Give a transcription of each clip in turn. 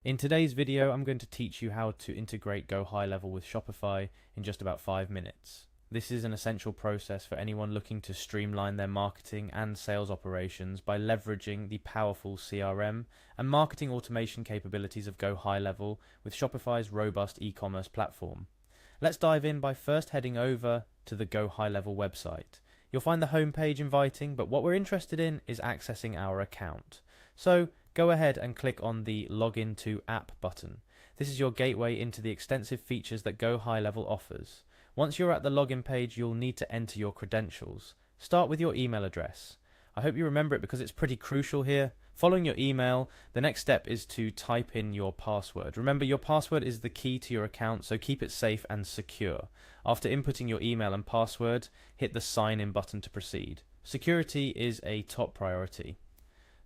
In today's video, I'm going to teach you how to integrate Gohighlevel with Shopify in just about 5 minutes. This is an essential process for anyone looking to streamline their marketing and sales operations by leveraging the powerful CRM and marketing automation capabilities of Gohighlevel with Shopify's robust e-commerce platform. Let's dive in by first heading over to the Gohighlevel website. You'll find the homepage inviting, but what we're interested in is accessing our account. So go ahead and click on the Login to App button. This is your gateway into the extensive features that Gohighlevel offers. Once you're at the login page, you'll need to enter your credentials. Start with your email address. I hope you remember it because it's pretty crucial here. Following your email, the next step is to type in your password. Remember, your password is the key to your account, so keep it safe and secure. After inputting your email and password, hit the sign in button to proceed. Security is a top priority.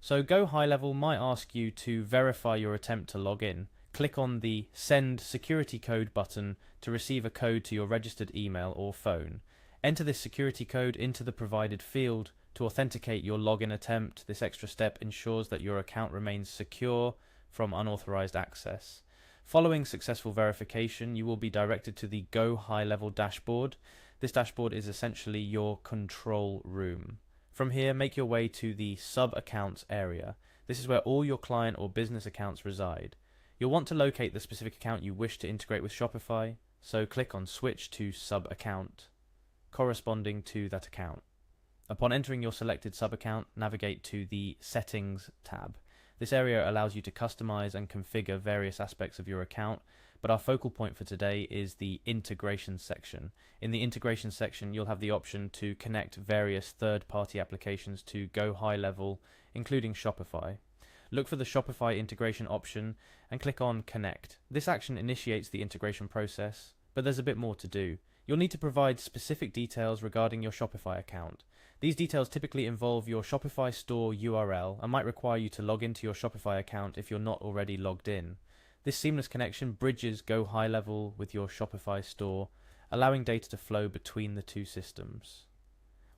So Gohighlevel might ask you to verify your attempt to log in. Click on the Send Security Code button to receive a code to your registered email or phone. Enter this security code into the provided field to authenticate your login attempt. This extra step ensures that your account remains secure from unauthorized access. Following successful verification, you will be directed to the Gohighlevel dashboard. This dashboard is essentially your control room. From here, make your way to the Sub-Accounts area. This is where all your client or business accounts reside. You'll want to locate the specific account you wish to integrate with Shopify, so click on Switch to Sub-Account, corresponding to that account. Upon entering your selected sub-account, navigate to the Settings tab. This area allows you to customize and configure various aspects of your account, but our focal point for today is the Integration section. In the Integration section, you'll have the option to connect various third-party applications to Gohighlevel, including Shopify. Look for the Shopify integration option and click on Connect. This action initiates the integration process, but there's a bit more to do. You'll need to provide specific details regarding your Shopify account. These details typically involve your Shopify store URL and might require you to log into your Shopify account if you're not already logged in. This seamless connection bridges Gohighlevel with your Shopify store, allowing data to flow between the two systems.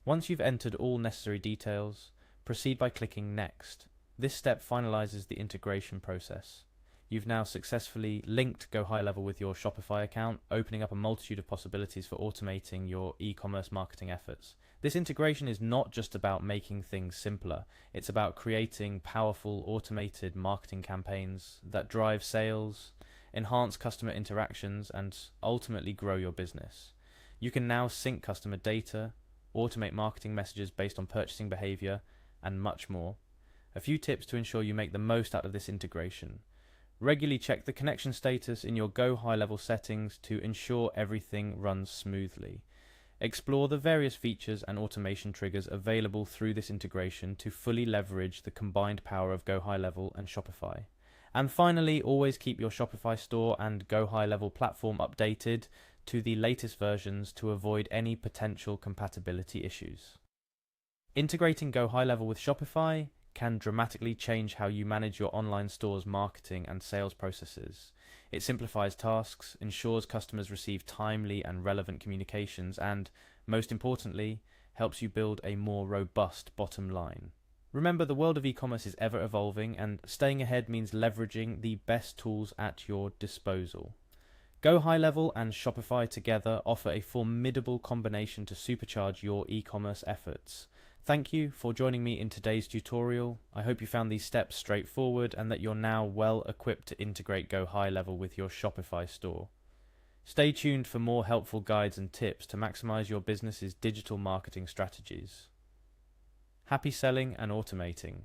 Once you've entered all necessary details, proceed by clicking Next. This step finalizes the integration process. You've now successfully linked Gohighlevel with your Shopify account, opening up a multitude of possibilities for automating your e-commerce marketing efforts. This integration is not just about making things simpler, it's about creating powerful automated marketing campaigns that drive sales, enhance customer interactions, and ultimately grow your business. You can now sync customer data, automate marketing messages based on purchasing behavior, and much more. A few tips to ensure you make the most out of this integration. Regularly check the connection status in your Gohighlevel settings to ensure everything runs smoothly. Explore the various features and automation triggers available through this integration to fully leverage the combined power of Gohighlevel and Shopify. And finally, always keep your Shopify store and Gohighlevel platform updated to the latest versions to avoid any potential compatibility issues. Integrating Gohighlevel with Shopify can dramatically change how you manage your online store's marketing and sales processes. It simplifies tasks, ensures customers receive timely and relevant communications, and, most importantly, helps you build a more robust bottom line. Remember, the world of e-commerce is ever evolving, and staying ahead means leveraging the best tools at your disposal. Gohighlevel and Shopify together offer a formidable combination to supercharge your e-commerce efforts. Thank you for joining me in today's tutorial. I hope you found these steps straightforward and that you're now well equipped to integrate Gohighlevel with your Shopify store. Stay tuned for more helpful guides and tips to maximize your business's digital marketing strategies. Happy selling and automating.